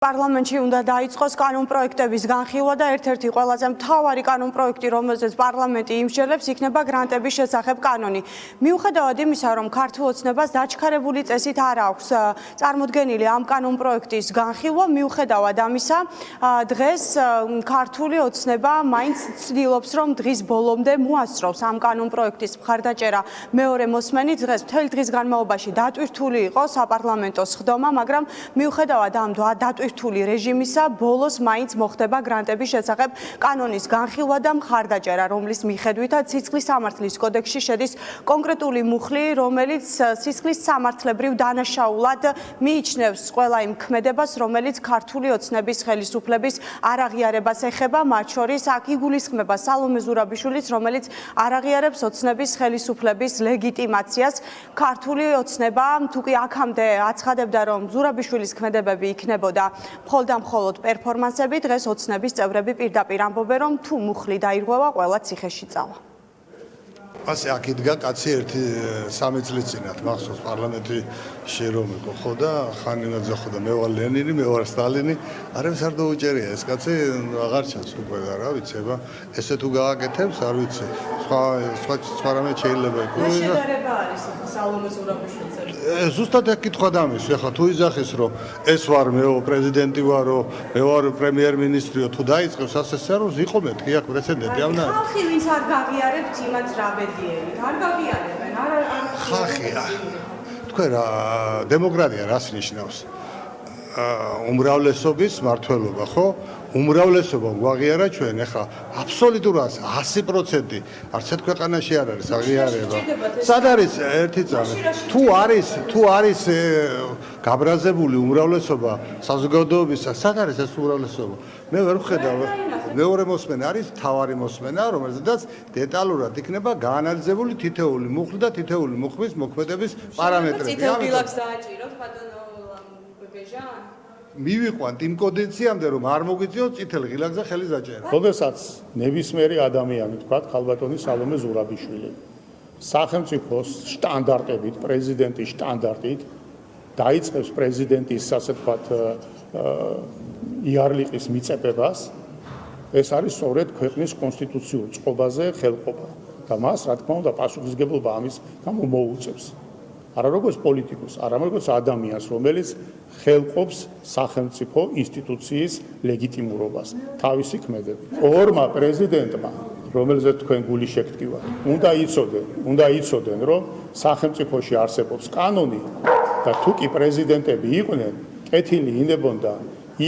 Parlamentში უნდა დაიწყოს კანონპროექტების განხილვა და ერთ-ერთი ყველაზე მთავარი კანონპროექტი, რომელზეც პარლამენტი იმსჯელებს, იქნება გრანტების შესახებ კანონი. მიუხედავად იმისა, რომ ქართულ ოცნებას დაჩქარებული წესით არ აქვს წარმოდგენილი ამ კანონპროექტის განხილვა, მიუხედავად ამისა, დღეს ქართული ოცნება მაინც ცდილობს, რომ დღის ბოლომდე მოასწროს ამ კანონპროექტის მხარდაჭერა მეორე მოსმენით. დღეს მთელი დღის განმავლობაში დატვირთული იყო საპარლამენტო სხდომა, მაგრამ მიუხედავად ამ რთული რეჟიმისა, ბოლოს მაინც მოხდება გრანტების შესახებ კანონის განხილვა და მხარდაჭერა, რომლის მიხედვითაც სისხლის სამართლის კოდექსში შედის კონკრეტული მუხლი, რომელიც სისხლის სამართლებრივ დანაშაულად მიიჩნევს ყველა იმ ქმედებას, რომელიც ქართული ოცნების ხელისუფლების არაღიარებას ეხება, მათ შორის აქ იგულისხმება სალომე ზურაბიშვილიც, რომელიც არაღიარებს ოცნების ხელისუფლების ლეგიტიმაციას. ქართული ოცნება თუკი აქამდე აცხადებდა, რომ ზურაბიშვილის ქმედებები იქნებოდა მხოლოდ და მხოლოდ პერფორმანსები, დღეს ოცნების წევრები პირდაპირ ამბობენ, რომ თუ მუხლი დაირღვევა, ყველა ციხეში წავა. ასე აქ იდგა კაცი ერთი 3 წლის წინათ მახსოვს პარლამენტში რომ იყო ხო და ხანინაძე ხო და მე ვარ ლენინი, მე ვარ სტალინი, არც არ დაუჭერია ეს კაცი აღარ ჩანს უკვე და რა ვიცი, აბა ესე თუ გააკეთებს, არ ვიცი. სხვა რამე შეიძლება იყოს. შედარება არის სალომე ზურაბიშვილის. ზუსტად ეგ კითხვა დამისვი, ახლა თუ იძახის რომ ეს ვარ მეო პრეზიდენტი ვარო, მე ვარ პრემიერ-მინისტრიო, თუ დაიწყებს ასე სეროს იყო მეთქი აქ პრეცედენტი ამნა. ხალხი ვინც არ გაღიარებთ იმათ რაბედიერი, არ გაღიარებენ, არ ხალხია. თქვენ რა დემოკრატია რას ნიშნავს? უმრავლესობის მართლობა, ხო? უმრავლესობა გვაღიარა ჩვენ, ახლა აბსოლუტურად 100% არც ერთ ქვეყანაში არ არის აღიარება. სად არის ერთი წამი? თუ არის გაბრაზებული უმრავლესობა საზოგადოებისა, სად არის ეს უმრავლესობა? მე ვერ ვხედავ. მეორე მოსმენა არის თავარი მოსმენა, რომელზედაც დეტალურად იქნება გაანალიზებული თითეული მუხლი და თითეული მუხლის მოქმედების პარამეტრები. ციტილგილაკს დააჭიროთ ბატონო ბეჟან. მივიყვანთ იმ კონდიციამდე, რომ არ მოგიწიოს წითელ ღილაკზე ხელის დაჭერა. როდესაც ნებისმიერი ადამიანი, თქვათ, ქალბატონი სალომე ზურაბიშვილი, სახელმწიფოს სტანდარტებით, პრეზიდენტის სტანდარტით დაიწყებს პრეზიდენტის, ასე ვთქვათ, იარლიყის მიწებებას, ეს არის სწორედ ქვეყნის კონსტიტუციურ წყობაზე ხელყოფა და მას, რა თქმა უნდა, პასუხისმგებლობა ამის გამო მოუწევს. არა როგორც პოლიტიკოს, არამედ როგორც ადამიანს, რომელიც ხელყოფს სახელმწიფო ინსტიტუციის ლეგიტიმურობას თავისი ქმედებით. ორმა პრეზიდენტმა, რომელზეც თქვენ გული შეგტკივათ, უნდა იცოდნენ, რომ სახელმწიფოში არსებობს კანონი და თუ კი პრეზიდენტები იყვნენ, კეთილი ინებონდა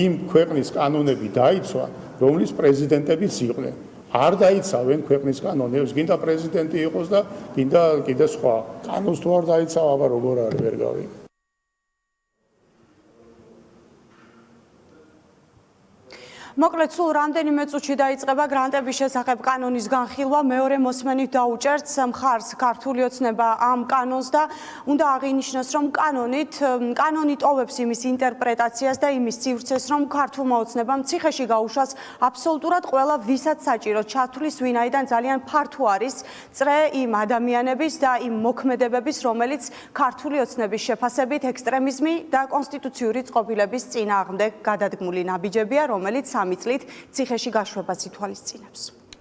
იმ ქვეყნის კანონები დაიცვა, რომლის პრეზიდენტებიც იყვნენ. არ დაიცავენ ქვეყნის კანონებს, გინდა პრეზიდენტი იყოს და გინდა კიდე სხვა. კანონს თუ არ დაიცავ, აბა როგორ არის ვერ გავიგე. მოკლედ, სულ რამდენიმე წუთში დაიწყება გრანტების შესახებ კანონის განხილვა, მეორე მოსმენით დაუჭერს მხარს ქართული ოცნება ამ კანონს და უნდა აღინიშნოს, რომ კანონი ტოვებს იმის ინტერპრეტაციას და იმის სივრცეს, რომ ქართულმა ოცნებამ ციხეში გაუშვას აბსოლუტურად ყველა, ვისაც საჭიროდ ჩათვლის, ვინაიდან ძალიან ფართო არის წრე იმ ადამიანების და იმ მოქმედებების, რომელიც ქართული ოცნების შეფასებით ექსტრემიზმი და კონსტიტუციური წყობილების წინააღმდეგ გადადგმული ნაბიჯებია, რომელიც 3 წლით ციხეში გაშვებას ითვალისწინებს.